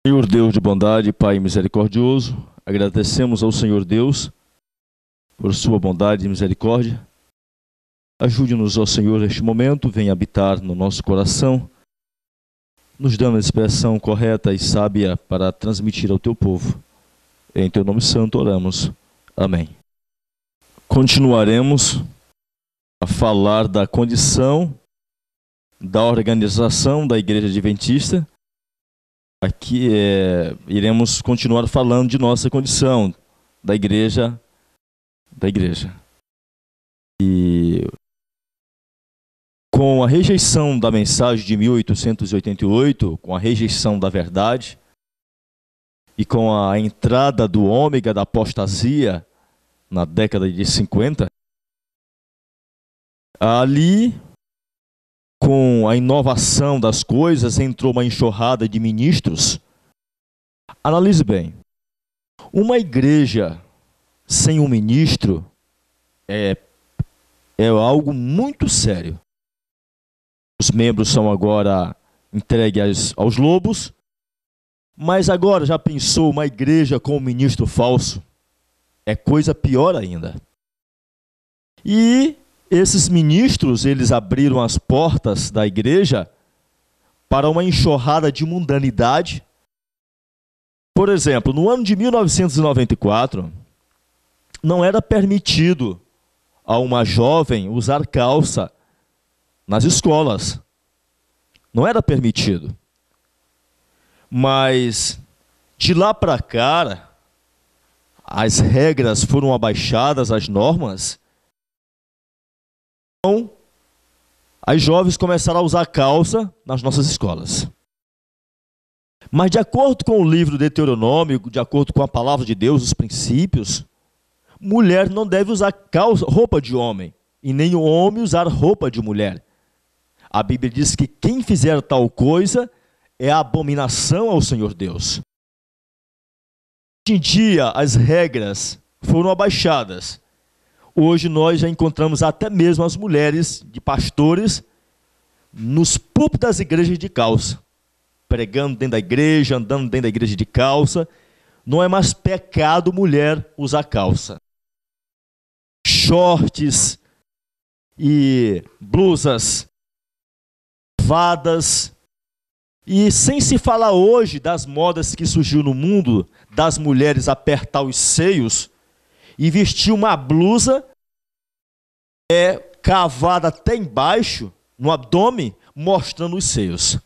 Senhor Deus de bondade, Pai misericordioso, agradecemos ao Senhor Deus por sua bondade e misericórdia. Ajude-nos, ó Senhor, neste momento, venha habitar no nosso coração, nos dando a expressão correta e sábia para transmitir ao teu povo. Em teu nome santo oramos. Amém. Continuaremos a falar da condição da organização da Igreja Adventista. Aqui iremos continuar falando de nossa condição da igreja. E com a rejeição da mensagem de 1888, com a rejeição da verdade e com a entrada do ômega da apostasia na década de 50, ali, com a inovação das coisas, entrou uma enxurrada de ministros. Analise bem. Uma igreja sem um ministro é algo muito sério. Os membros são agora entregues aos lobos, mas agora já pensou uma igreja com um ministro falso? É coisa pior ainda. E esses ministros, eles abriram as portas da igreja para uma enxurrada de mundanidade. Por exemplo, no ano de 1994, não era permitido a uma jovem usar calça nas escolas. Não era permitido. Mas, de lá para cá, as regras foram abaixadas, as normas. Então, as jovens começaram a usar calça nas nossas escolas. Mas de acordo com o livro Deuteronômio, de acordo com a palavra de Deus, os princípios, mulher não deve usar roupa de homem, e nem o homem usar roupa de mulher. A Bíblia diz que quem fizer tal coisa é abominação ao Senhor Deus. Hoje em dia, as regras foram abaixadas. Hoje nós já encontramos até mesmo as mulheres de pastores nos púlpitos das igrejas de calça, pregando dentro da igreja, andando dentro da igreja de calça. Não é mais pecado mulher usar calça. Shorts e blusas vadas. E sem se falar hoje das modas que surgiu no mundo, das mulheres apertar os seios e vestir uma blusa cavada até embaixo, no abdômen, mostrando os seios.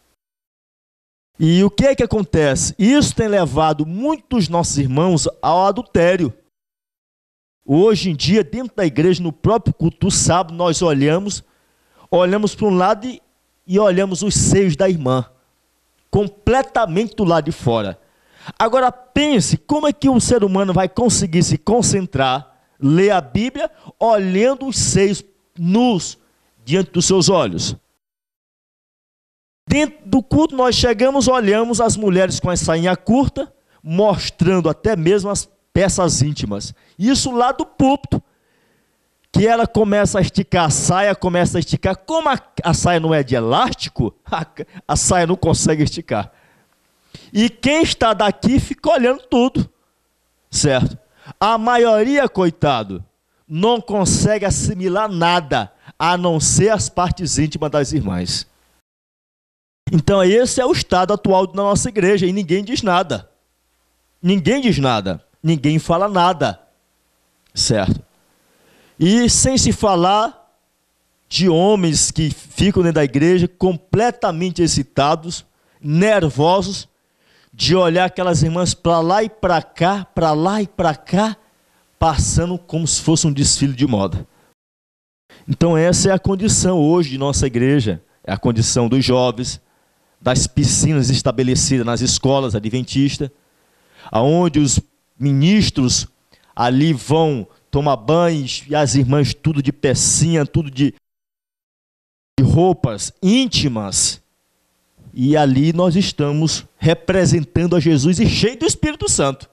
E o que é que acontece? Isso tem levado muitos dos nossos irmãos ao adultério. Hoje em dia, dentro da igreja, no próprio culto do sábado, nós olhamos para um lado e olhamos os seios da irmã, completamente do lado de fora. Agora pense, como é que um ser humano vai conseguir se concentrar, ler a Bíblia, olhando os seios nus diante dos seus olhos? Dentro do culto nós chegamos, olhamos as mulheres com a sainha curta, mostrando até mesmo as peças íntimas. Isso lá do púlpito, que ela começa a esticar a saia, começa a esticar. Como a saia não é de elástico, a saia não consegue esticar. E quem está daqui fica olhando tudo, certo? A maioria, coitado, não consegue assimilar nada, a não ser as partes íntimas das irmãs. Então esse é o estado atual da nossa igreja, e ninguém diz nada. Ninguém diz nada, ninguém fala nada, certo? E sem se falar de homens que ficam dentro da igreja completamente excitados, nervosos, de olhar aquelas irmãs para lá e para cá, para lá e para cá, passando como se fosse um desfile de moda. Então essa é a condição hoje de nossa igreja, é a condição dos jovens, das piscinas estabelecidas nas escolas adventistas, aonde os ministros ali vão tomar banhos e as irmãs tudo de pecinha, tudo de roupas íntimas. E ali nós estamos representando a Jesus e cheio do Espírito Santo.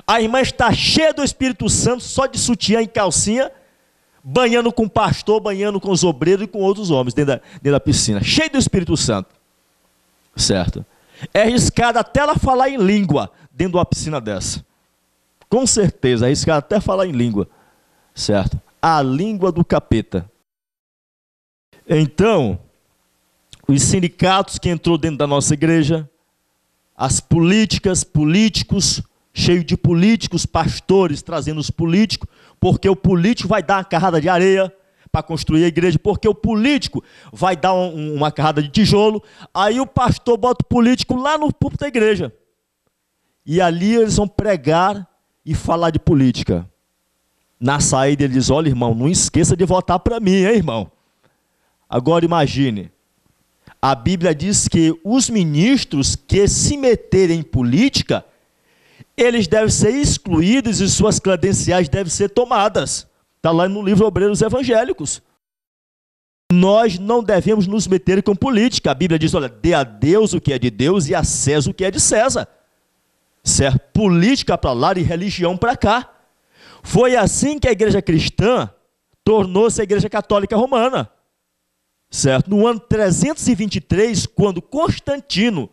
A irmã está cheia do Espírito Santo, só de sutiã e calcinha, banhando com o pastor, banhando com os obreiros e com outros homens dentro da piscina, cheio do Espírito Santo, certo? É arriscado até ela falar em língua dentro de uma piscina dessa. Com certeza, é arriscado até falar em língua. Certo? A língua do capeta. Então, os sindicatos que entrou dentro da nossa igreja, as políticas, políticos, cheio de políticos, pastores trazendo os políticos, porque o político vai dar uma carrada de areia para construir a igreja, porque o político vai dar uma carrada de tijolo, aí o pastor bota o político lá no púlpito da igreja. E ali eles vão pregar e falar de política. Na saída ele diz, olha irmão, não esqueça de votar para mim, hein irmão? Agora imagine, a Bíblia diz que os ministros que se meterem em política, eles devem ser excluídos e suas credenciais devem ser tomadas. Está lá no livro Obreiros Evangélicos. Nós não devemos nos meter com política. A Bíblia diz, olha, dê a Deus o que é de Deus e a César o que é de César. Certo? Política para lá e religião para cá. Foi assim que a igreja cristã tornou-se a igreja católica romana. Certo? No ano 323, quando Constantino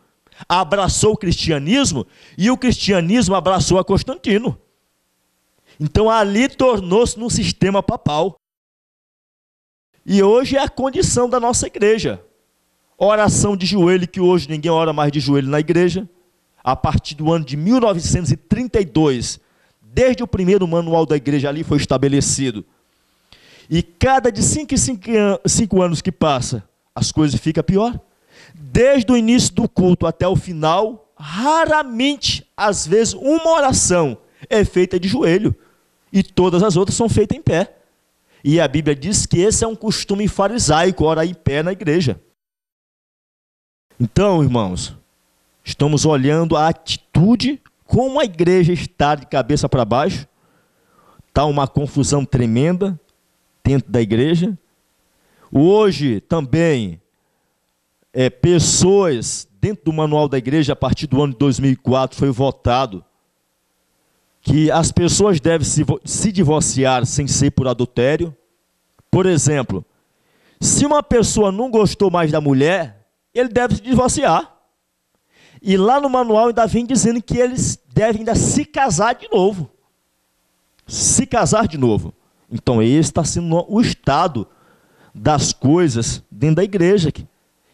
abraçou o cristianismo, e o cristianismo abraçou a Constantino. Então ali tornou-se num sistema papal. E hoje é a condição da nossa igreja. Oração de joelho, que hoje ninguém ora mais de joelho na igreja. A partir do ano de 1932, desde o primeiro manual da igreja ali foi estabelecido. E cada de 5 em 5 anos que passa, as coisas ficam pior. Desde o início do culto até o final, raramente, às vezes, uma oração é feita de joelho. E todas as outras são feitas em pé. E a Bíblia diz que esse é um costume farisaico, orar em pé na igreja. Então, irmãos, estamos olhando a atitude, como a igreja está de cabeça para baixo. Está uma confusão tremenda dentro da igreja. Hoje também, pessoas dentro do manual da igreja, a partir do ano de 2004, foi votado que as pessoas devem se divorciar sem ser por adultério. Por exemplo, se uma pessoa não gostou mais da mulher, ele deve se divorciar. E lá no manual ainda vem dizendo que eles devem ainda se casar de novo. Se casar de novo. Então esse está sendo o estado das coisas dentro da igreja.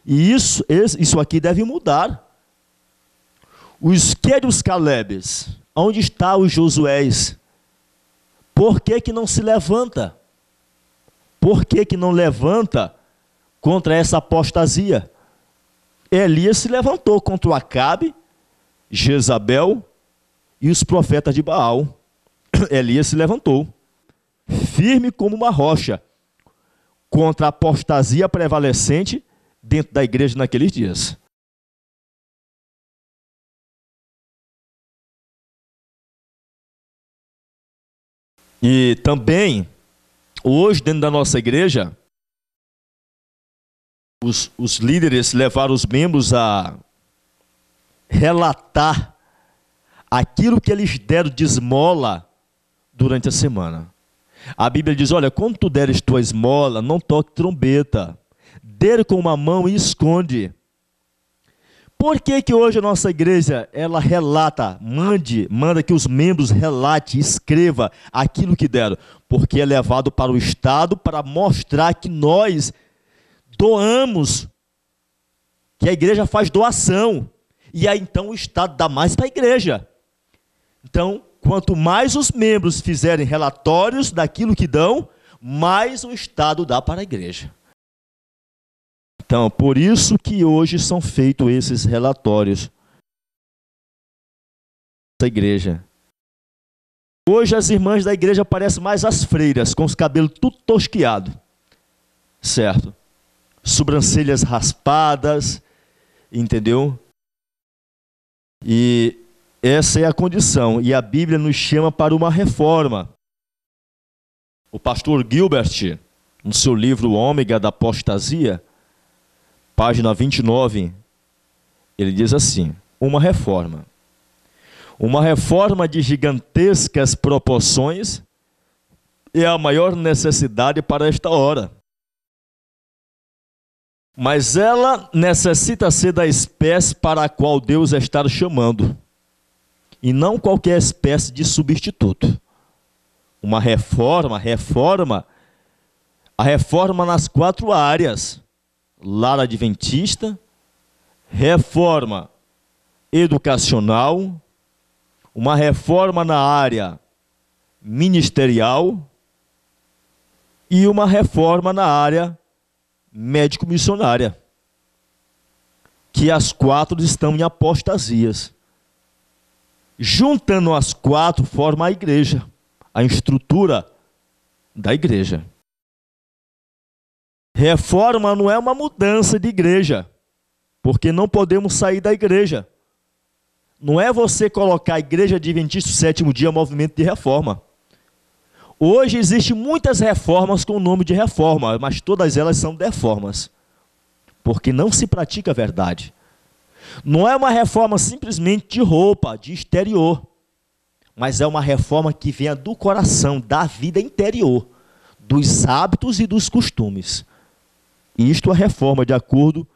E isso aqui deve mudar. Os que dos Calebes? Onde está os Josués? Por que não se levanta? Por que não levanta contra essa apostasia? Elias se levantou contra o Acabe, Jezabel e os profetas de Baal. Elias se levantou, firme como uma rocha, contra a apostasia prevalecente dentro da igreja naqueles dias. E também, hoje dentro da nossa igreja, os líderes levaram os membros a relatar aquilo que eles deram de esmola durante a semana. A Bíblia diz, olha, quando tu deres tua esmola, não toque trombeta, dê com uma mão e esconde. Por que hoje a nossa igreja, ela relata, manda que os membros relate, escreva aquilo que deram? Porque é levado para o Estado para mostrar que nós doamos, que a igreja faz doação, e aí então o Estado dá mais para a igreja. Então, quanto mais os membros fizerem relatórios daquilo que dão, mais o Estado dá para a igreja. Então, por isso que hoje são feitos esses relatórios da igreja. Hoje as irmãs da igreja parecem mais as freiras, com os cabelos tudo tosquiados, certo? Sobrancelhas raspadas, entendeu? E essa é a condição, e a Bíblia nos chama para uma reforma. O pastor Gilbert, no seu livro Ômega da Apostasia, página 29, ele diz assim, uma reforma de gigantescas proporções é a maior necessidade para esta hora. Mas ela necessita ser da espécie para a qual Deus está chamando, e não qualquer espécie de substituto. Uma reforma, a reforma nas 4 áreas: lar adventista, reforma educacional, uma reforma na área ministerial e uma reforma na área médico-missionária, que as 4 estão em apostasias. Juntando as 4, forma a igreja, a estrutura da igreja. Reforma não é uma mudança de igreja, porque não podemos sair da igreja. Não é você colocar a Igreja Adventista do Sétimo Dia movimento de reforma. Hoje existem muitas reformas com o nome de reforma, mas todas elas são deformas, porque não se pratica a verdade. Não é uma reforma simplesmente de roupa, de exterior, mas é uma reforma que vem do coração, da vida interior, dos hábitos e dos costumes. Isto é a reforma, de acordo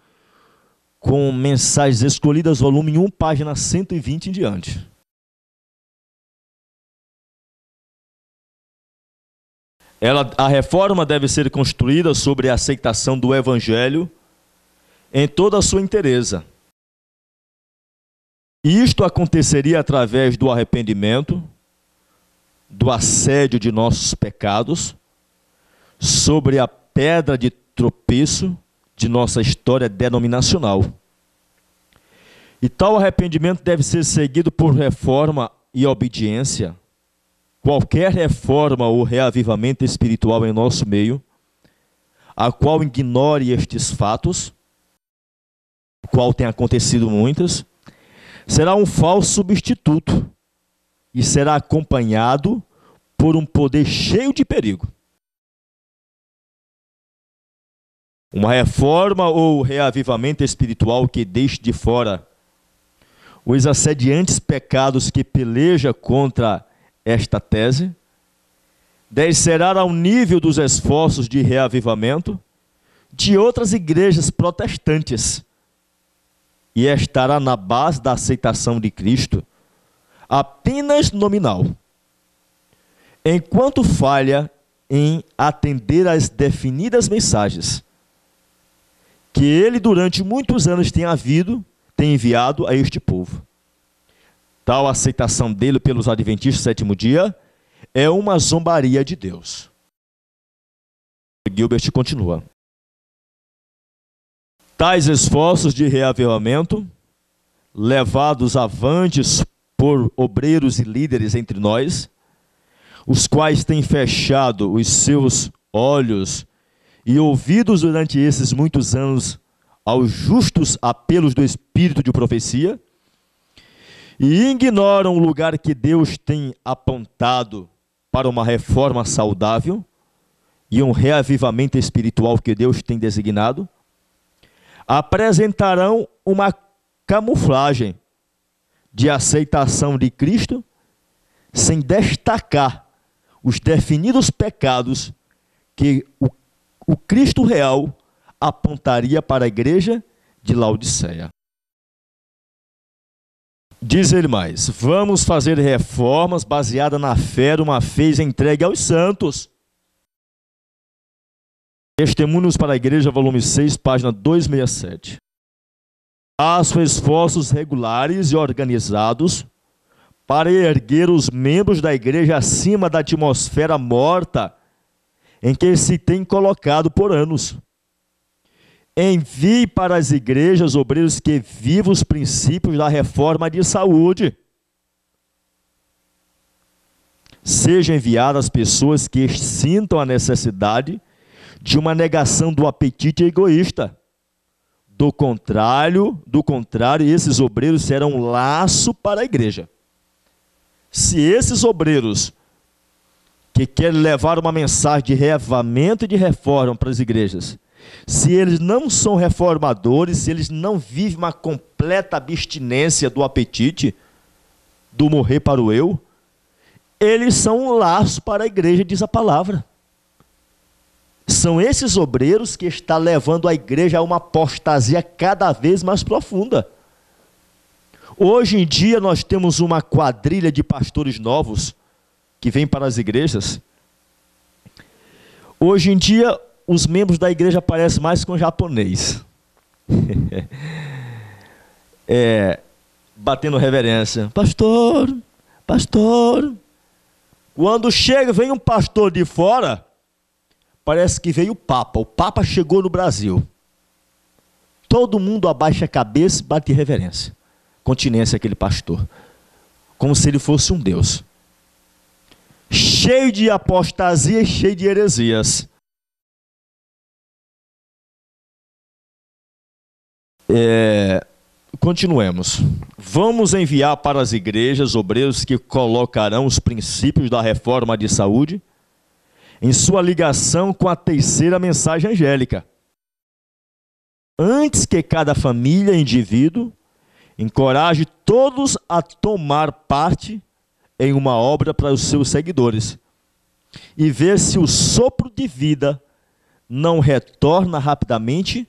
com Mensagens Escolhidas, volume 1, página 120 em diante. A reforma deve ser construída sobre a aceitação do Evangelho em toda a sua inteireza. Isto aconteceria através do arrependimento, do assédio de nossos pecados, sobre a pedra de tropeço de nossa história denominacional. E tal arrependimento deve ser seguido por reforma e obediência. Qualquer reforma ou reavivamento espiritual em nosso meio, a qual ignore estes fatos, o qual tem acontecido muitas, será um falso substituto e será acompanhado por um poder cheio de perigo. Uma reforma ou reavivamento espiritual que deixe de fora os assediantes pecados que peleja contra esta tese, descerá ao nível dos esforços de reavivamento de outras igrejas protestantes e estará na base da aceitação de Cristo, apenas nominal, enquanto falha em atender às definidas mensagens que ele durante muitos anos tem enviado a este povo. Tal aceitação dele pelos adventistas do sétimo dia é uma zombaria de Deus. Gilbert continua. Tais esforços de reavivamento, levados avantes por obreiros e líderes entre nós, os quais têm fechado os seus olhos e ouvidos durante esses muitos anos aos justos apelos do Espírito de profecia, e ignoram o lugar que Deus tem apontado para uma reforma saudável e um reavivamento espiritual que Deus tem designado, apresentarão uma camuflagem de aceitação de Cristo, sem destacar os definidos pecados que o Cristo real apontaria para a igreja de Laodiceia. Diz ele mais: vamos fazer reformas baseadas na fé de uma fé entregue aos santos. Testemunhos para a Igreja, volume 6, página 267. Faço esforços regulares e organizados para erguer os membros da igreja acima da atmosfera morta em que se tem colocado por anos. Envie para as igrejas obreiros que vivam os princípios da reforma de saúde. Sejam enviadas pessoas que sintam a necessidade de uma negação do apetite egoísta. Do contrário, esses obreiros serão um laço para a igreja. Se esses obreiros que querem levar uma mensagem de reavivamento e de reforma para as igrejas, se eles não são reformadores, se eles não vivem uma completa abstinência do apetite, do morrer para o eu, eles são um laço para a igreja, diz a palavra. São esses obreiros que estão levando a igreja a uma apostasia cada vez mais profunda. Hoje em dia nós temos uma quadrilha de pastores novos que vêm para as igrejas. Hoje em dia os membros da igreja parecem mais com japonês. Batendo reverência. Pastor, pastor. Quando chega, vem um pastor de fora, parece que veio o Papa. O Papa chegou no Brasil. Todo mundo abaixa a cabeça e bate reverência. Continência aquele pastor. Como se ele fosse um Deus. Cheio de apostasia e cheio de heresias. Continuemos. Vamos enviar para as igrejas obreiros que colocarão os princípios da reforma de saúde em sua ligação com a terceira mensagem angélica. Antes que cada família e indivíduo encoraje todos a tomar parte em uma obra para os seus seguidores e ver se o sopro de vida não retorna rapidamente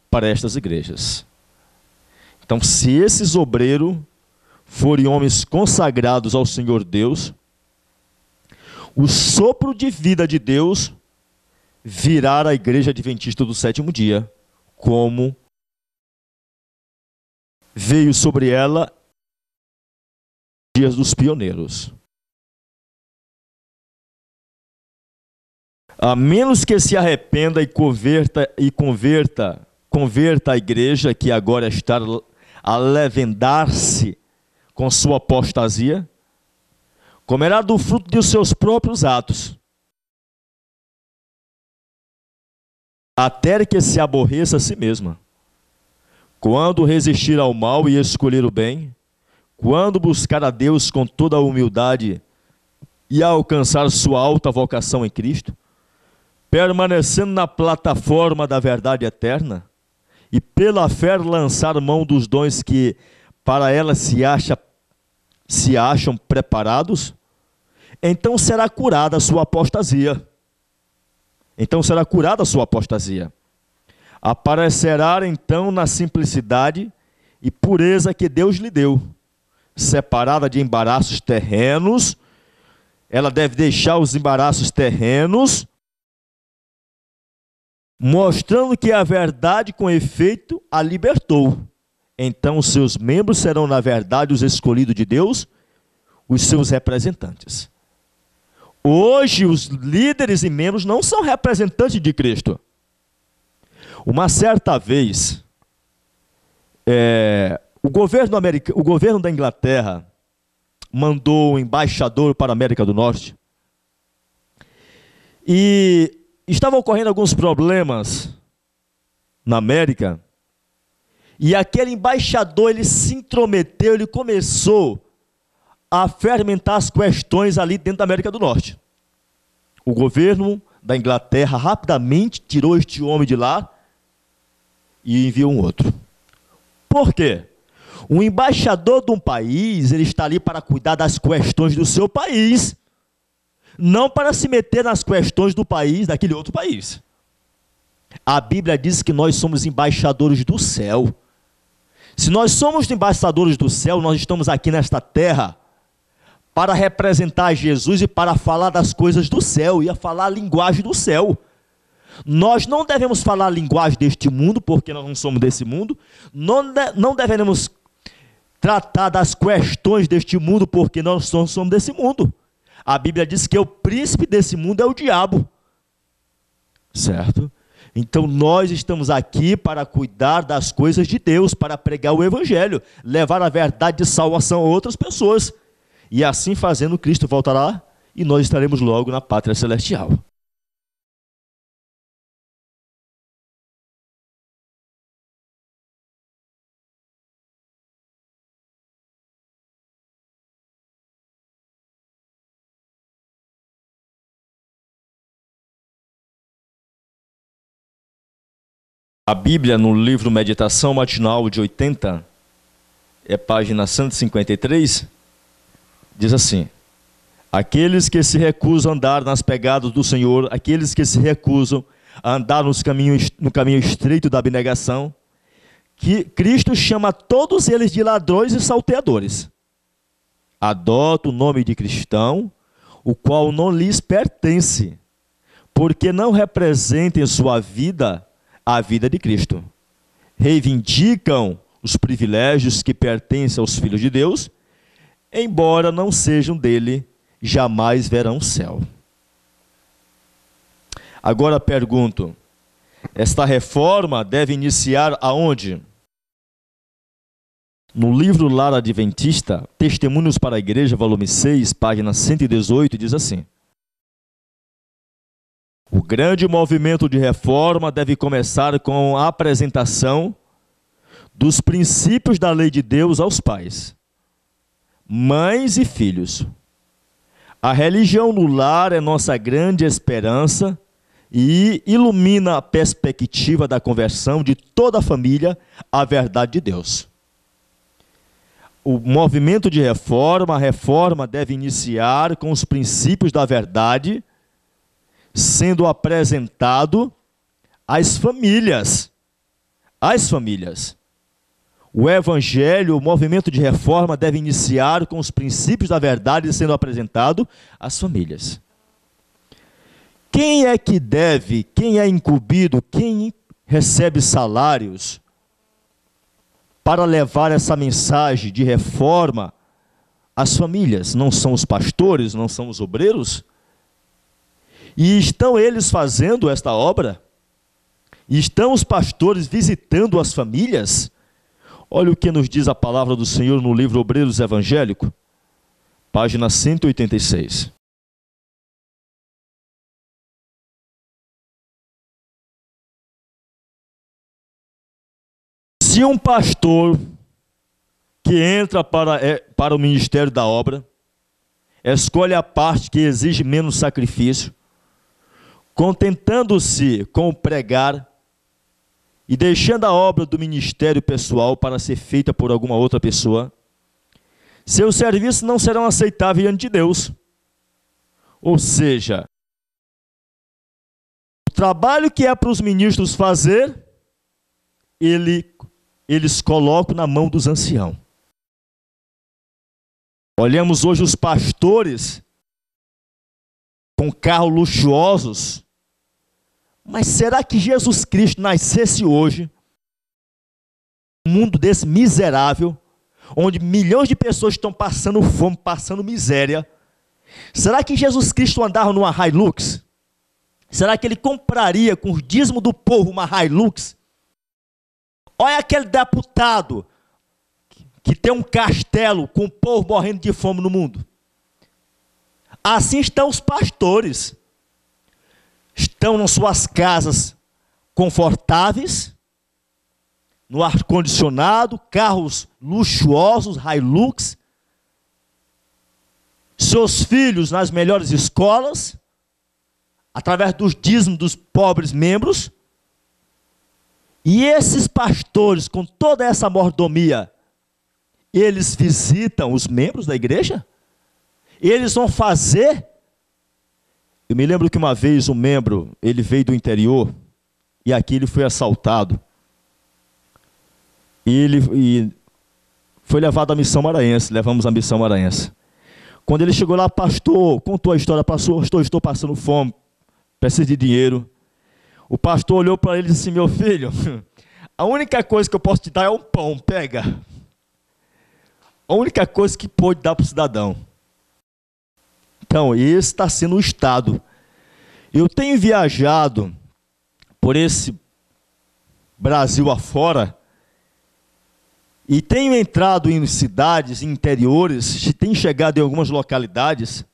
para estas igrejas. Então, se esses obreiros forem homens consagrados ao Senhor Deus, o sopro de vida de Deus virá à igreja adventista do sétimo dia, como veio sobre ela dias dos pioneiros. A menos que se arrependa e converta a igreja que agora está a levedar-se com sua apostasia, comerá do fruto de seus próprios atos, até que se aborreça a si mesma. Quando resistir ao mal e escolher o bem, quando buscar a Deus com toda a humildade e alcançar sua alta vocação em Cristo, permanecendo na plataforma da verdade eterna, e pela fé lançar mão dos dons que para ela se acham preparados, então será curada a sua apostasia. Aparecerá então na simplicidade e pureza que Deus lhe deu, separada de embaraços terrenos. Ela deve deixar os embaraços terrenos, mostrando que a verdade com efeito a libertou. Então os seus membros serão na verdade os escolhidos de Deus, os seus representantes. Hoje os líderes e membros não são representantes de Cristo. Uma certa vez, o governo da Inglaterra mandou um embaixador para a América do Norte e estavam ocorrendo alguns problemas na América, e aquele embaixador, ele se intrometeu, ele começou a fermentar as questões ali dentro da América do Norte. O governo da Inglaterra rapidamente tirou este homem de lá e enviou um outro. Por quê? O embaixador de um país, ele está ali para cuidar das questões do seu país, não para se meter nas questões do país, daquele outro país. A Bíblia diz que nós somos embaixadores do céu. Se nós somos embaixadores do céu, nós estamos aqui nesta terra para representar Jesus e para falar das coisas do céu, e a falar a linguagem do céu. Nós não devemos falar a linguagem deste mundo, porque nós não somos desse mundo. Não devemos tratar das questões deste mundo, porque nós não somos desse mundo. A Bíblia diz que o príncipe desse mundo é o diabo. Certo? Então nós estamos aqui para cuidar das coisas de Deus, para pregar o Evangelho, levar a verdade de salvação a outras pessoas. E assim fazendo, Cristo voltará e nós estaremos logo na pátria celestial. A Bíblia, no livro Meditação Matinal de 80, página 153, diz assim: aqueles que se recusam a andar nas pegadas do Senhor, aqueles que se recusam a andar no caminho estreito da abnegação, que Cristo chama todos eles de ladrões e salteadores. Adota o nome de cristão, o qual não lhes pertence, porque não representam em sua vida a vida de Cristo. Reivindicam os privilégios que pertencem aos filhos de Deus, embora não sejam dele, jamais verão o céu. Agora pergunto, esta reforma deve iniciar aonde? No livro Lar Adventista, Testemunhos para a Igreja, volume 6, página 118, diz assim: o grande movimento de reforma deve começar com a apresentação dos princípios da lei de Deus aos pais, mães e filhos. A religião no lar é nossa grande esperança e ilumina a perspectiva da conversão de toda a família à verdade de Deus. O movimento de reforma, a reforma deve iniciar com os princípios da verdade, sendo apresentado às famílias. Às famílias. O evangelho, o movimento de reforma deve iniciar com os princípios da verdade, sendo apresentado às famílias. Quem é que deve, quem é incumbido, quem recebe salários para levar essa mensagem de reforma às famílias? Não são os pastores, não são os obreiros? E estão eles fazendo esta obra? E estão os pastores visitando as famílias? Olha o que nos diz a palavra do Senhor no livro Obreiros Evangélico, página 186. Se um pastor que entra para o ministério da obra, escolhe a parte que exige menos sacrifício, contentando-se com pregar e deixando a obra do ministério pessoal para ser feita por alguma outra pessoa, seus serviços não serão aceitáveis diante de Deus. Ou seja, o trabalho que é para os ministros fazer, eles colocam na mão dos anciãos. Olhamos hoje os pastores com carros luxuosos. Mas será que Jesus Cristo nascesse hoje, num mundo desse miserável, onde milhões de pessoas estão passando fome, passando miséria? Será que Jesus Cristo andava numa Hilux? Será que ele compraria com o dízimo do povo uma Hilux? Olha aquele deputado que tem um castelo com o povo morrendo de fome no mundo. Assim estão os pastores. Estão nas suas casas confortáveis, no ar-condicionado, carros luxuosos, Hilux, seus filhos nas melhores escolas, através dos dízimos dos pobres membros. E esses pastores, com toda essa mordomia, eles visitam os membros da igreja? Eles vão fazer? Eu me lembro que uma vez um membro, ele veio do interior, e aqui ele foi assaltado. E foi levado à missão maranhense, levamos à missão maranhense. Quando ele chegou lá, pastor, contou a história, pastor, estou passando fome, preciso de dinheiro. O pastor olhou para ele e disse assim: meu filho, a única coisa que eu posso te dar é um pão, pega. A única coisa que pode dar para o cidadão. Então, esse está sendo o estado. Eu tenho viajado por esse Brasil afora e tenho entrado em cidades, em interiores, e tenho chegado em algumas localidades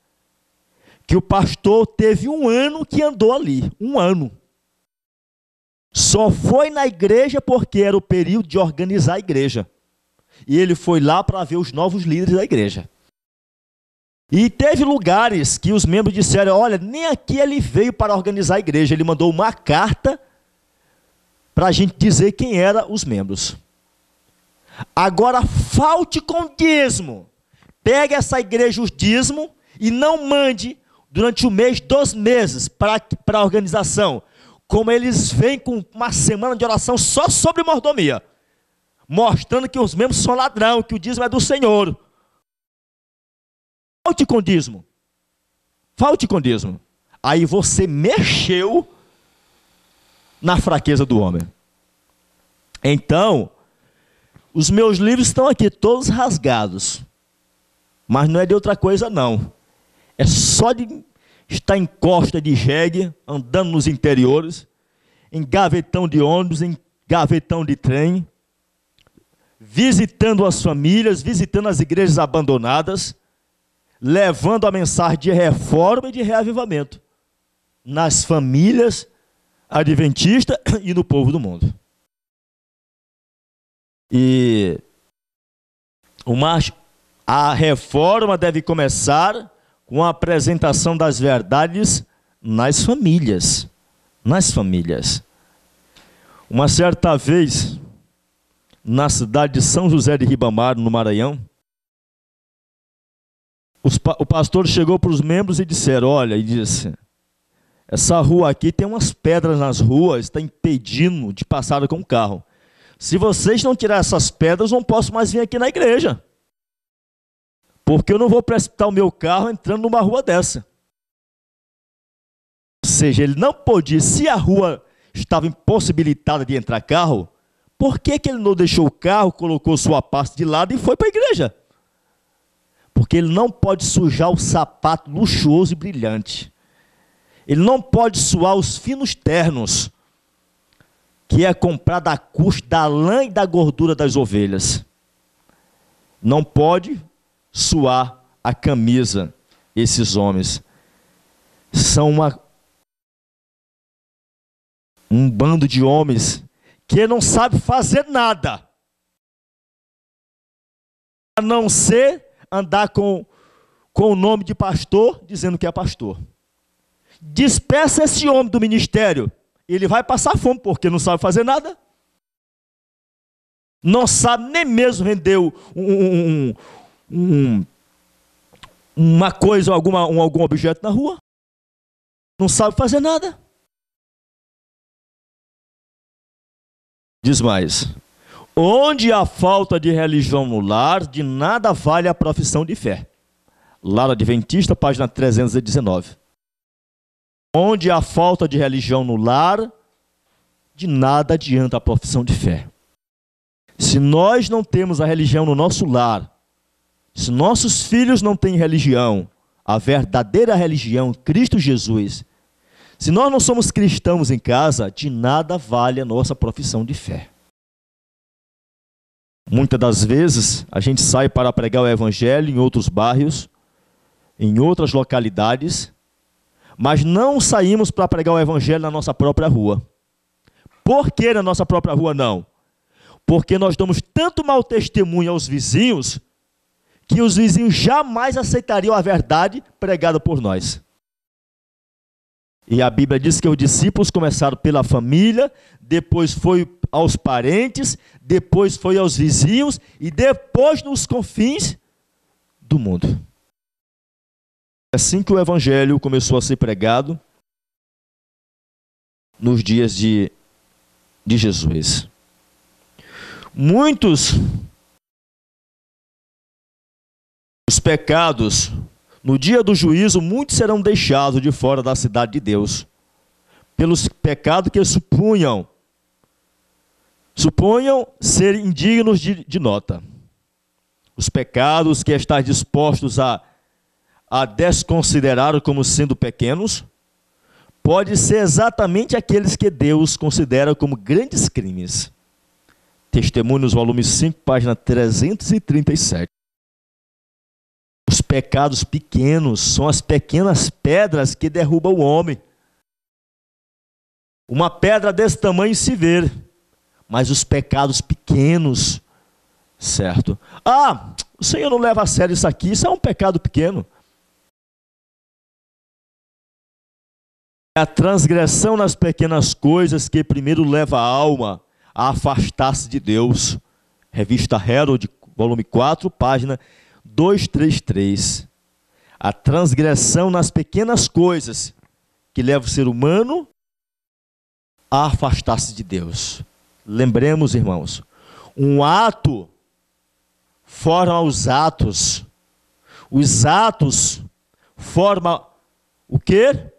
que o pastor teve um ano que andou ali, um ano. Só foi na igreja porque era o período de organizar a igreja. E ele foi lá para ver os novos líderes da igreja. E teve lugares que os membros disseram: olha, nem aqui ele veio para organizar a igreja. Ele mandou uma carta para a gente dizer quem eram os membros. Agora falte com dízimo. Pegue essa igreja os dízimos e não mande durante o mês, 2 meses para a organização. como eles vêm com uma semana de oração só sobre mordomia, mostrando que os membros são ladrão, que o dízimo é do Senhor. Falte com dízimo. Falte com dízimo. Aí você mexeu na fraqueza do homem. Então, os meus livros estão aqui todos rasgados. Mas não é de outra coisa não. É só de estar em costa de jegue, andando nos interiores, em gavetão de ônibus, em gavetão de trem, visitando as famílias, visitando as igrejas abandonadas, levando a mensagem de reforma e de reavivamento nas famílias adventistas e no povo do mundo. E a reforma deve começar com a apresentação das verdades nas famílias. Nas famílias. Uma certa vez, na cidade de São José de Ribamar, no Maranhão, o pastor chegou para os membros e disseram, olha, e disse, essa rua aqui tem umas pedras nas ruas, está impedindo de passar com o carro. Se vocês não tirarem essas pedras, não posso mais vir aqui na igreja. Porque eu não vou precipitar o meu carro entrando numa rua dessa. Ou seja, ele não podia, se a rua estava impossibilitada de entrar carro, por que ele não deixou o carro, colocou sua pasta de lado e foi para a igreja? Porque ele não pode sujar o sapato luxuoso e brilhante. Ele não pode suar os finos ternos, que é comprado a custo da lã e da gordura das ovelhas. Não pode suar a camisa, esses homens. São um bando de homens que não sabe fazer nada, a não ser andar com o nome de pastor, dizendo que é pastor. Despeça esse homem do ministério, ele vai passar fome, porque não sabe fazer nada. Não sabe nem mesmo vender uma coisa, algum objeto na rua. Não sabe fazer nada. Diz mais. Onde há falta de religião no lar, de nada vale a profissão de fé. Lar Adventista, página 319. Onde há falta de religião no lar, de nada adianta a profissão de fé. Se nós não temos a religião no nosso lar, se nossos filhos não têm religião, a verdadeira religião, Cristo Jesus, se nós não somos cristãos em casa, de nada vale a nossa profissão de fé. Muitas das vezes, a gente sai para pregar o evangelho em outros bairros, em outras localidades, mas não saímos para pregar o evangelho na nossa própria rua. Por que na nossa própria rua não? Porque nós damos tanto mau testemunho aos vizinhos, que os vizinhos jamais aceitariam a verdade pregada por nós. E a Bíblia diz que os discípulos começaram pela família, depois foi aos parentes, depois foi aos vizinhos e depois nos confins do mundo. Assim que o evangelho começou a ser pregado nos dias de Jesus. Muitos os pecados, no dia do juízo, muitos serão deixados de fora da cidade de Deus, pelos pecados que supunham ser indignos de nota. Os pecados que estão dispostos a desconsiderar como sendo pequenos, pode ser exatamente aqueles que Deus considera como grandes crimes. Testemunhos, volume 5, página 337. Os pecados pequenos são as pequenas pedras que derrubam o homem. Uma pedra desse tamanho se vê, mas os pecados pequenos, certo? Ah, o Senhor não leva a sério isso é um pecado pequeno. É a transgressão nas pequenas coisas que primeiro leva a alma a afastar-se de Deus. Revista Herald, volume 4, página 233. A transgressão nas pequenas coisas que leva o ser humano a afastar-se de Deus. Lembremos, irmãos, um ato forma os atos. Os atos formam o quê?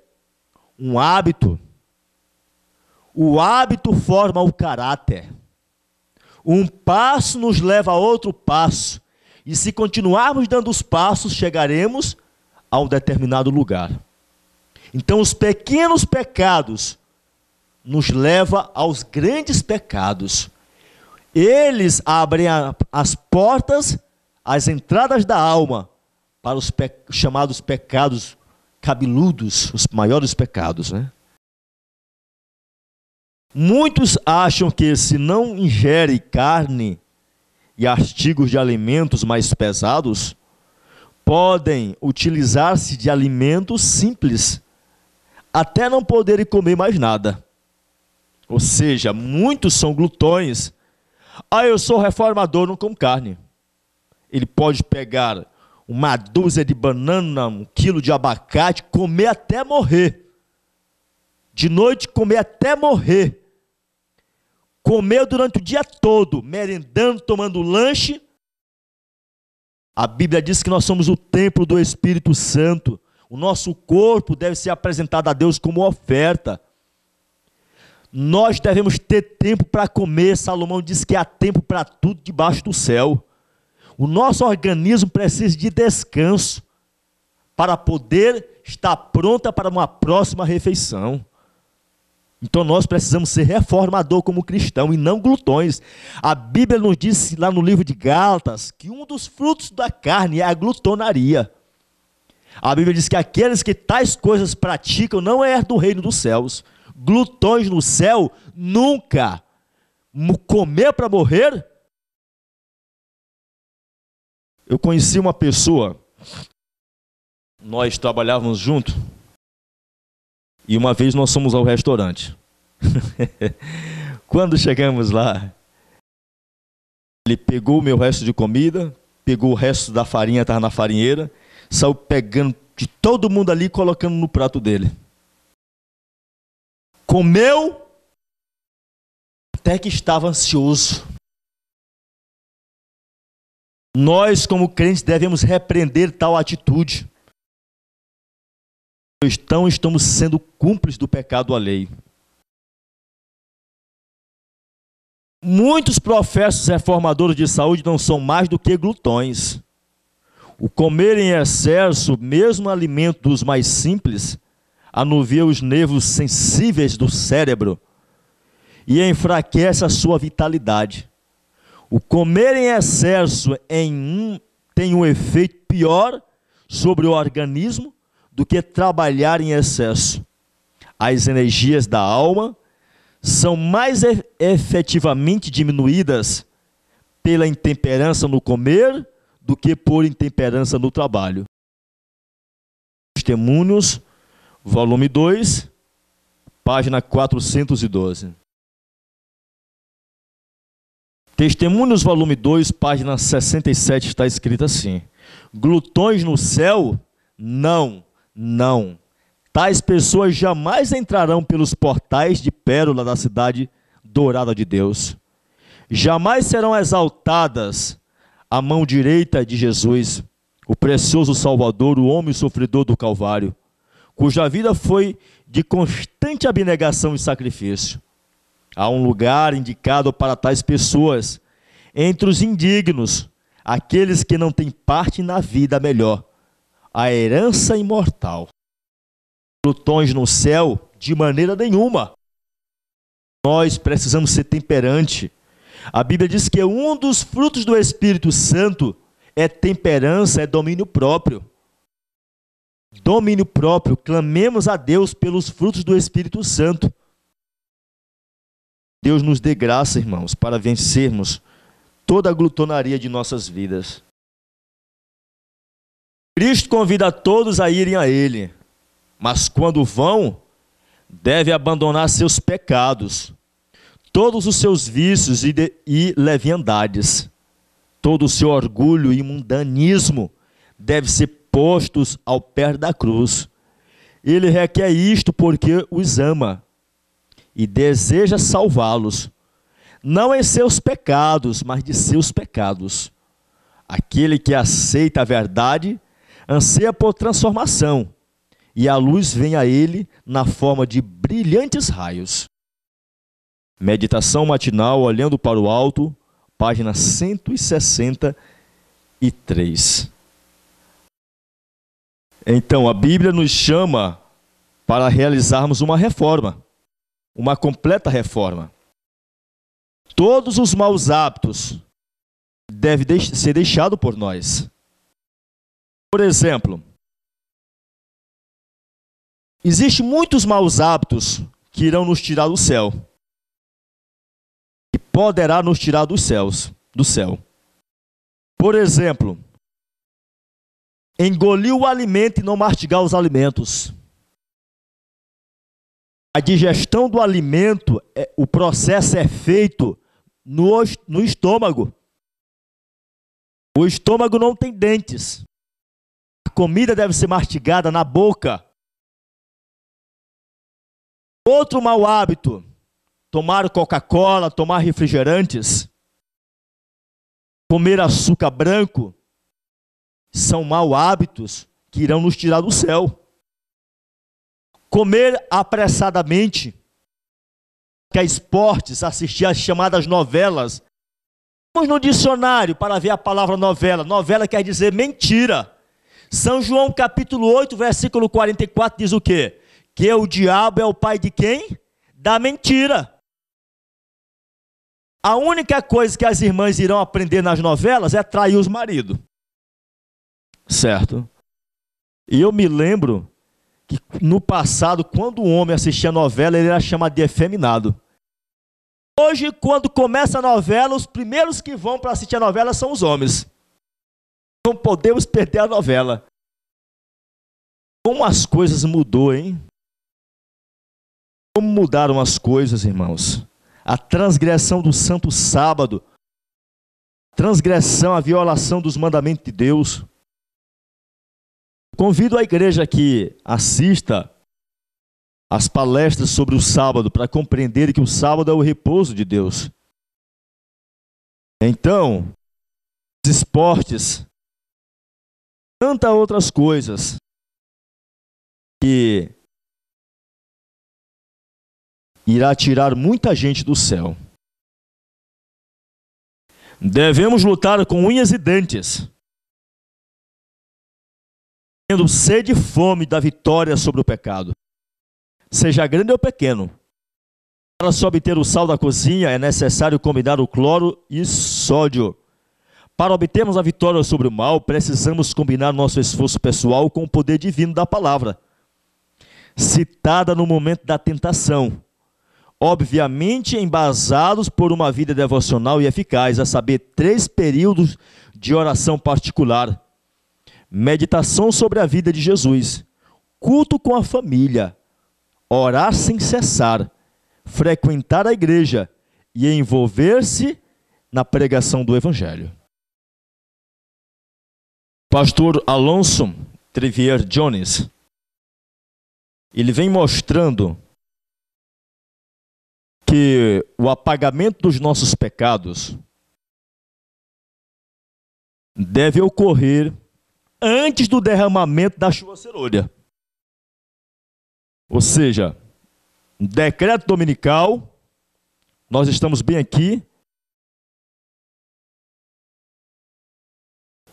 Um hábito. O hábito forma o caráter. Um passo nos leva a outro passo. E se continuarmos dando os passos, chegaremos a um determinado lugar. Então, os pequenos pecados nos levam aos grandes pecados. Eles abrem as portas, as entradas da alma, para os chamados pecados cabeludos, os maiores pecados, né? Muitos acham que se não ingere carne e artigos de alimentos mais pesados, podem utilizar-se de alimentos simples, até não poderem comer mais nada. Ou seja, muitos são glutões. Eu sou reformador, não como carne. Ele pode pegar uma dúzia de banana, 1 quilo de abacate, comer até morrer. De noite, comer até morrer. Comer durante o dia todo, merendando, tomando lanche. A Bíblia diz que nós somos o templo do Espírito Santo. O nosso corpo deve ser apresentado a Deus como oferta. Nós devemos ter tempo para comer. Salomão diz que há tempo para tudo debaixo do céu. O nosso organismo precisa de descanso para poder estar pronta para uma próxima refeição. Então nós precisamos ser reformador como cristão e não glutões. A Bíblia nos diz lá no livro de Gálatas que um dos frutos da carne é a glutonaria. A Bíblia diz que aqueles que tais coisas praticam não é do reino dos céus. Glutões no céu nunca. Comer para morrer? Eu conheci uma pessoa, nós trabalhávamos juntos, e uma vez nós fomos ao restaurante. Quando chegamos lá, ele pegou o meu resto de comida, pegou o resto da farinha, estava na farinheira, saiu pegando de todo mundo ali e colocando no prato dele. Comeu até que estava ansioso. Nós, como crentes, devemos repreender tal atitude. Então, estamos sendo cúmplices do pecado alheio. Muitos professos reformadores de saúde não são mais do que glutões. O comer em excesso, mesmo alimentos mais simples, anuvia os nervos sensíveis do cérebro e enfraquece a sua vitalidade. O comer em excesso tem um efeito pior sobre o organismo do que trabalhar em excesso. As energias da alma são mais efetivamente diminuídas pela intemperança no comer do que por intemperança no trabalho. Testemunhos, volume 2, página 412. Testemunhos, volume 2, página 67, está escrito assim: glutões no céu? Não, não. Tais pessoas jamais entrarão pelos portais de pérola da cidade dourada de Deus. Jamais serão exaltadas a mão direita de Jesus, o precioso Salvador, o homem sofredor do Calvário, cuja vida foi de constante abnegação e sacrifício. Há um lugar indicado para tais pessoas, entre os indignos, aqueles que não têm parte na vida melhor, a herança imortal. Glutões no céu, de maneira nenhuma. Nós precisamos ser temperantes. A Bíblia diz que um dos frutos do Espírito Santo é temperança, é domínio próprio. Domínio próprio, clamemos a Deus pelos frutos do Espírito Santo. Deus nos dê graça, irmãos, para vencermos toda a glutonaria de nossas vidas. Cristo convida a todos a irem a Ele, mas quando vão, deve abandonar seus pecados, todos os seus vícios e leviandades, todo o seu orgulho e mundanismo deve ser postos ao pé da cruz. Ele requer isto porque os ama e deseja salvá-los, não em seus pecados, mas de seus pecados. Aquele que aceita a verdade anseia por transformação, e a luz vem a ele na forma de brilhantes raios. Meditação matinal olhando para o alto, página 163. Então, a Bíblia nos chama para realizarmos uma reforma, uma completa reforma. Todos os maus hábitos devem ser deixados por nós. Por exemplo, existem muitos maus hábitos que irão nos tirar do céu, que poderá nos tirar do céu. Por exemplo, engolir o alimento e não mastigar os alimentos. A digestão do alimento, o processo é feito no estômago. O estômago não tem dentes. A comida deve ser mastigada na boca. Outro mau hábito, tomar Coca-Cola, tomar refrigerantes, comer açúcar branco, são mau hábitos que irão nos tirar do céu. Comer apressadamente, praticar esportes, assistir às chamadas novelas. Vamos no dicionário para ver a palavra novela. Novela quer dizer mentira. São João capítulo 8, versículo 44 diz o quê? Que o diabo é o pai de quem? Da mentira. A única coisa que as irmãs irão aprender nas novelas é trair os maridos. Certo? E eu me lembro que no passado, quando o homem assistia a novela, ele era chamado de efeminado. Hoje, quando começa a novela, os primeiros que vão para assistir a novela são os homens. Não podemos perder a novela. Como as coisas mudou, hein? Como mudaram as coisas, irmãos? A transgressão do santo sábado, a transgressão, a violação dos mandamentos de Deus. Convido a igreja que assista às palestras sobre o sábado para compreender que o sábado é o repouso de Deus. Então, os esportes, tantas outras coisas que irá tirar muita gente do céu. Devemos lutar com unhas e dentes, tendo sede e fome da vitória sobre o pecado, seja grande ou pequeno. Para se obter o sal da cozinha, é necessário combinar o cloro e sódio. Para obtermos a vitória sobre o mal, precisamos combinar nosso esforço pessoal com o poder divino da palavra, citada no momento da tentação, obviamente embasados por uma vida devocional e eficaz, a saber, 3 períodos de oração particular, meditação sobre a vida de Jesus, culto com a família, orar sem cessar, frequentar a igreja e envolver-se na pregação do Evangelho. Pastor Alonso Trevier Jones, ele vem mostrando que o apagamento dos nossos pecados deve ocorrer antes do derramamento da chuva serôdia. Ou seja, decreto dominical, nós estamos bem aqui,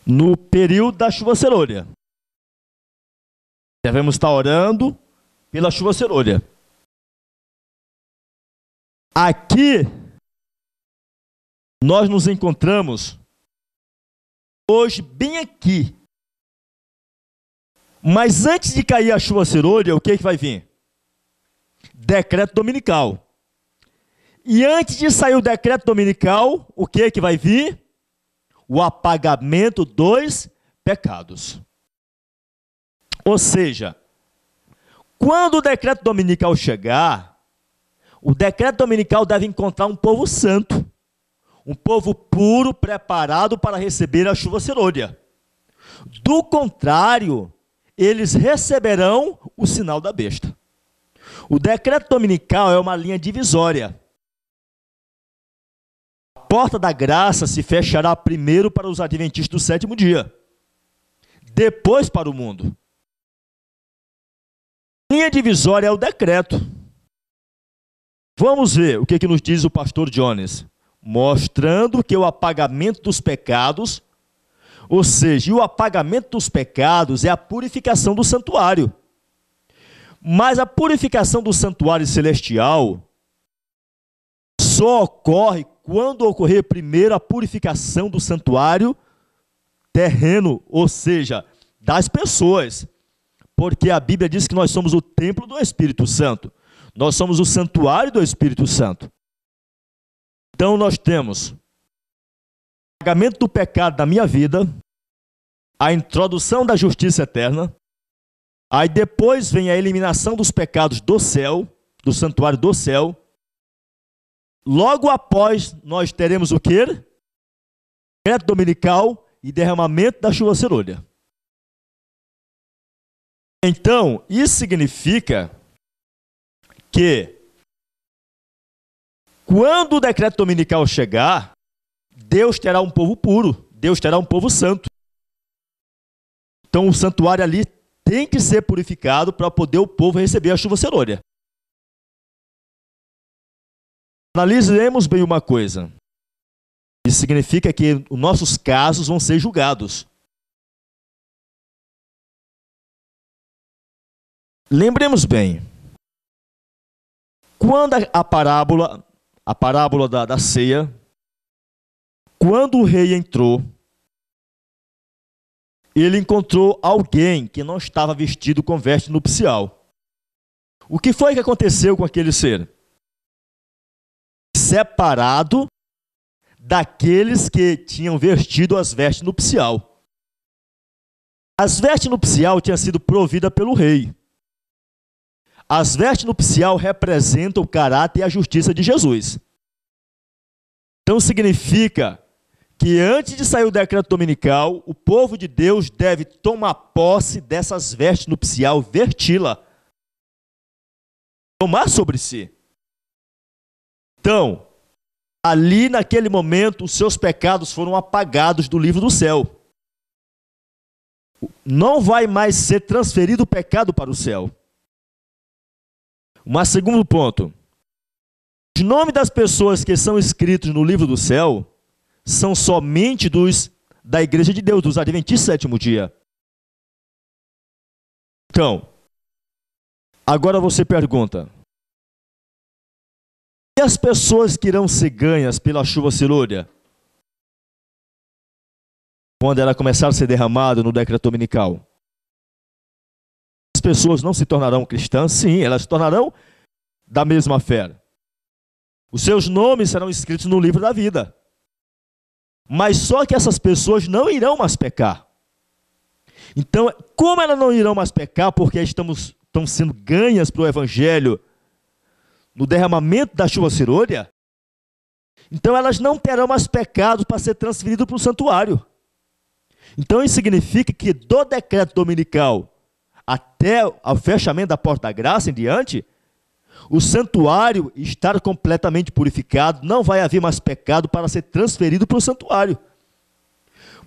no período da chuva serôdia. Devemos estar orando pela chuva serôdia. Aqui, nós nos encontramos hoje bem aqui. Mas antes de cair a chuva serôdia, o que vai vir? Decreto dominical. E antes de sair o decreto dominical, o que vai vir? O apagamento dos pecados. Ou seja, quando o decreto dominical chegar, o decreto dominical deve encontrar um povo santo, um povo puro, preparado para receber a chuva serôdia. Do contrário, eles receberão o sinal da besta. O decreto dominical é uma linha divisória. A porta da graça se fechará primeiro para os adventistas do sétimo dia, depois para o mundo. A linha divisória é o decreto. Vamos ver o que nos diz o pastor Jones. Mostrando que o apagamento dos pecados, ou seja, o apagamento dos pecados é a purificação do santuário. Mas a purificação do santuário celestial só ocorre quando ocorrer primeiro a purificação do santuário terreno, ou seja, das pessoas. Porque a Bíblia diz que nós somos o templo do Espírito Santo. Nós somos o santuário do Espírito Santo. Então nós temos o pagamento do pecado da minha vida, a introdução da justiça eterna, aí depois vem a eliminação dos pecados do céu, do santuário do céu. Logo após nós teremos o quê? Decreto dominical e derramamento da chuva cerúlea. Então, isso significa que quando o decreto dominical chegar, Deus terá um povo puro, Deus terá um povo santo. Então o santuário ali tem que ser purificado para poder o povo receber a chuva cerúlea. Analisemos bem uma coisa. Isso significa que os nossos casos vão ser julgados. Lembremos bem, quando a parábola da ceia, quando o rei entrou, ele encontrou alguém que não estava vestido com veste nupcial. O que foi que aconteceu com aquele ser? Separado daqueles que tinham vestido as vestes nupcial. As vestes nupcial tinham sido providas pelo rei. As vestes nupcial representam o caráter e a justiça de Jesus. Então significa que antes de sair o decreto dominical, o povo de Deus deve tomar posse dessas vestes nupcial, vesti-la, tomar sobre si. Então, ali naquele momento, os seus pecados foram apagados do livro do céu. Não vai mais ser transferido o pecado para o céu. Mas segundo ponto, os nomes das pessoas que são escritos no livro do céu são somente da Igreja de Deus, dos Adventistas do sétimo dia. Então, agora você pergunta, e as pessoas que irão ser ganhas pela chuva cerúlea? Quando ela começar a ser derramada no decreto dominical. As pessoas não se tornarão cristãs? Sim, elas se tornarão da mesma fé. Os seus nomes serão escritos no livro da vida. Mas só que essas pessoas não irão mais pecar. Então, como elas não irão mais pecar, porque estão sendo ganhas para o Evangelho no derramamento da chuva cerúlea, então elas não terão mais pecados para ser transferidos para o santuário. Então isso significa que do decreto dominical até o fechamento da porta da graça em diante, o santuário estar completamente purificado, não vai haver mais pecado para ser transferido para o santuário.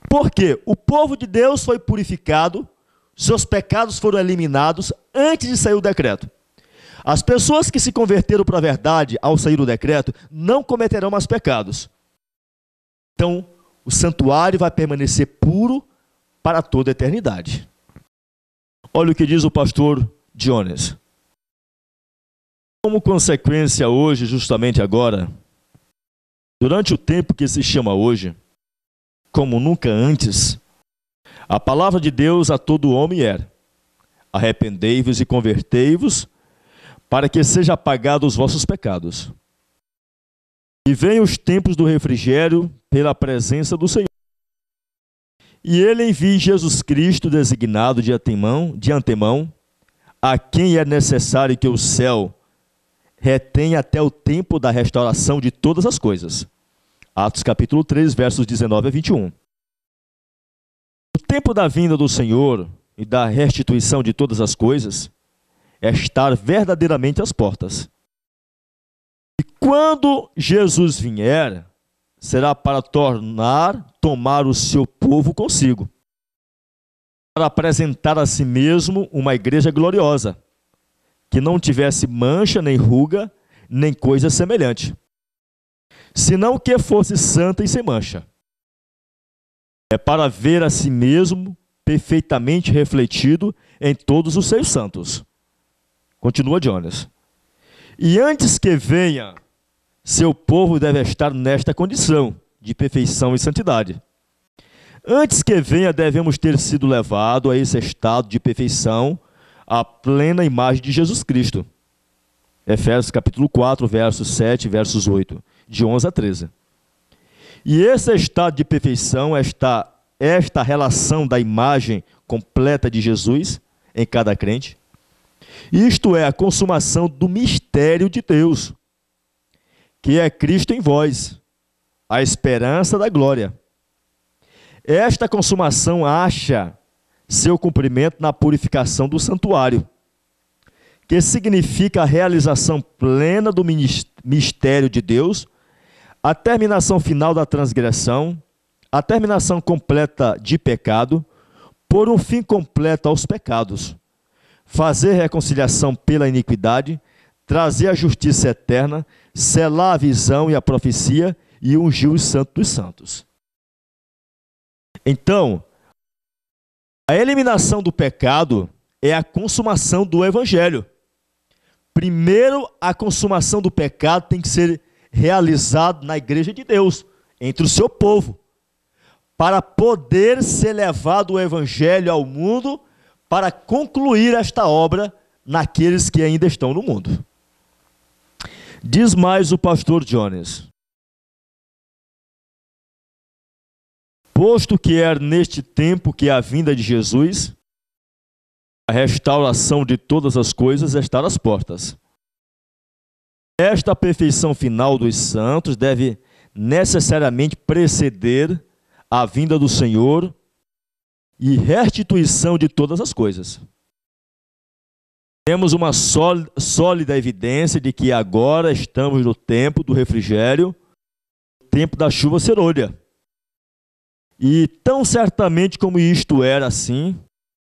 Porque o povo de Deus foi purificado, seus pecados foram eliminados antes de sair o decreto. As pessoas que se converteram para a verdade ao sair o decreto não cometerão mais pecados. Então, o santuário vai permanecer puro para toda a eternidade. Olha o que diz o pastor Jones. Como consequência hoje, justamente agora, durante o tempo que se chama hoje, como nunca antes, a palavra de Deus a todo homem é: arrependei-vos e convertei-vos, para que seja apagados os vossos pecados. E venham os tempos do refrigério pela presença do Senhor. E ele envie Jesus Cristo designado de antemão, a quem é necessário que o céu retenha até o tempo da restauração de todas as coisas. Atos capítulo 3, versos 19 a 21. O tempo da vinda do Senhor e da restituição de todas as coisas estar verdadeiramente às portas. E quando Jesus vier, será para tomar o seu povo consigo, para apresentar a si mesmo uma igreja gloriosa, que não tivesse mancha, nem ruga, nem coisa semelhante, senão que fosse santa e sem mancha. É para ver a si mesmo perfeitamente refletido em todos os seus santos. Continua Jonas. E antes que venha, seu povo deve estar nesta condição de perfeição e santidade. Antes que venha, devemos ter sido levados a esse estado de perfeição, a plena imagem de Jesus Cristo. Efésios capítulo 4, versos 7 e versos 8, de 11 a 13. E esse estado de perfeição, esta relação da imagem completa de Jesus em cada crente, isto é a consumação do mistério de Deus, que é Cristo em vós, a esperança da glória. Esta consumação acha seu cumprimento na purificação do santuário, que significa a realização plena do mistério de Deus, a terminação final da transgressão, a terminação completa de pecado, por um fim completo aos pecados, fazer reconciliação pela iniquidade, trazer a justiça eterna, selar a visão e a profecia e ungir os santos dos santos. Então, a eliminação do pecado é a consumação do evangelho. Primeiro, a consumação do pecado tem que ser realizada na igreja de Deus, entre o seu povo, para poder ser levado o evangelho ao mundo, para concluir esta obra naqueles que ainda estão no mundo. Diz mais o pastor Jones: posto que é neste tempo que a vinda de Jesus, a restauração de todas as coisas está às portas. Esta perfeição final dos santos deve necessariamente preceder a vinda do Senhor e restituição de todas as coisas. Temos uma sólida evidência de que agora estamos no tempo do refrigério, no tempo da chuva serôdia. E tão certamente como isto era assim,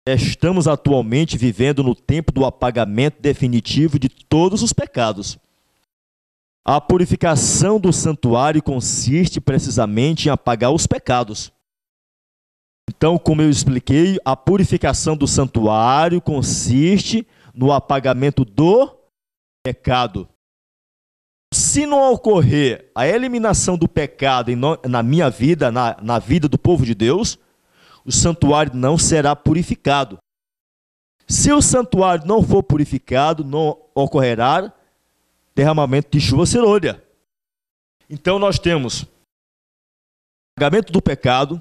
estamos atualmente vivendo no tempo do apagamento definitivo de todos os pecados. A purificação do santuário consiste precisamente em apagar os pecados. Então, como eu expliquei, a purificação do santuário consiste no apagamento do pecado. Se não ocorrer a eliminação do pecado na minha vida, na vida do povo de Deus, o santuário não será purificado. Se o santuário não for purificado, não ocorrerá derramamento de chuva serôdia. Então nós temos apagamento do pecado,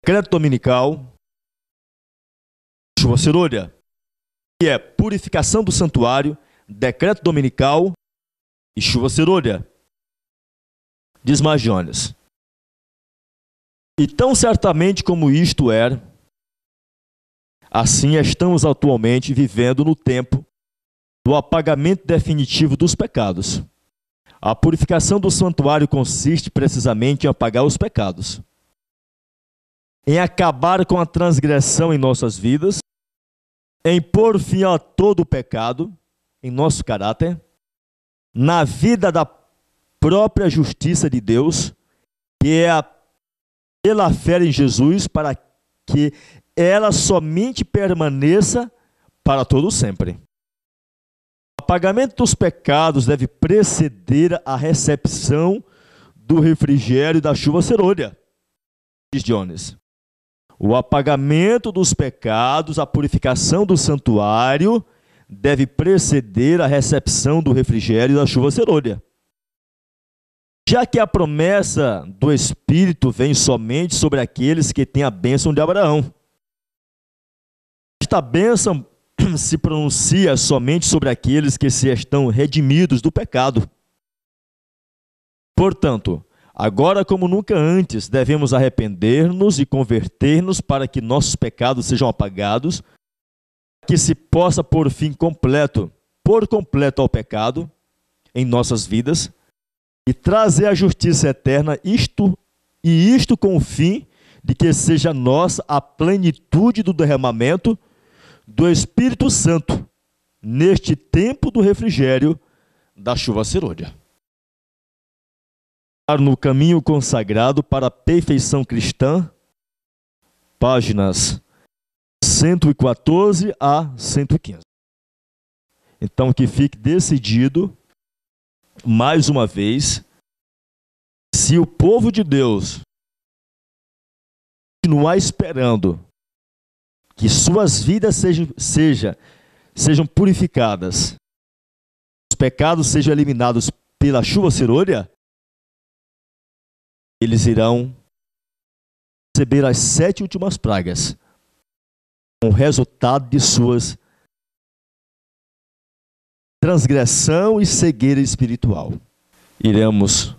decreto dominical, chuva serôdia, que é purificação do santuário, decreto dominical e chuva serôdia. Diz mais Jonas: e tão certamente como isto era, assim estamos atualmente vivendo no tempo do apagamento definitivo dos pecados. A purificação do santuário consiste precisamente em apagar os pecados, em acabar com a transgressão em nossas vidas, em pôr fim a todo o pecado em nosso caráter, na vida da própria justiça de Deus, que é pela fé em Jesus, para que ela somente permaneça para todo sempre. O apagamento dos pecados deve preceder a recepção do refrigério da chuva serôdia, diz Jones. O apagamento dos pecados, a purificação do santuário, deve preceder a recepção do refrigério da chuva serôdia. Já que a promessa do Espírito vem somente sobre aqueles que têm a bênção de Abraão. Esta bênção se pronuncia somente sobre aqueles que se estão redimidos do pecado. Portanto, agora como nunca antes, devemos arrepender-nos e converter-nos para que nossos pecados sejam apagados que se possa pôr fim completo, por completo ao pecado em nossas vidas e trazer a justiça eterna, isto com o fim de que seja nossa a plenitude do derramamento do Espírito Santo neste tempo do refrigério da chuva serôdia. No caminho consagrado para a perfeição cristã, páginas 114 a 115. Então, que fique decidido, mais uma vez, se o povo de Deus continuar esperando que suas vidas sejam purificadas, os pecados sejam eliminados pela chuva serôdia, eles irão receber as 7 últimas pragas, com o resultado de suas transgressão e cegueira espiritual. Iremos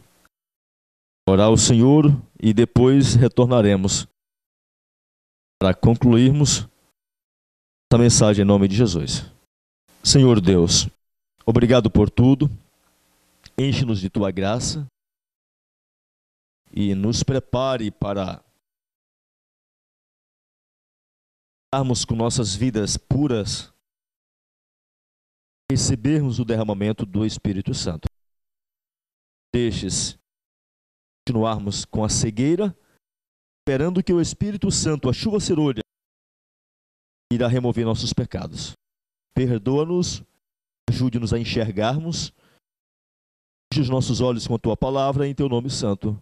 orar ao Senhor e depois retornaremos para concluirmos essa mensagem em nome de Jesus. Senhor Deus, obrigado por tudo, enche-nos de tua graça e nos prepare para estarmos com nossas vidas puras, recebermos o derramamento do Espírito Santo. Deixes continuarmos com a cegueira, esperando que o Espírito Santo, a chuva serôdia, irá remover nossos pecados. Perdoa-nos, ajude-nos a enxergarmos, enche os nossos olhos com a tua palavra, em teu nome santo.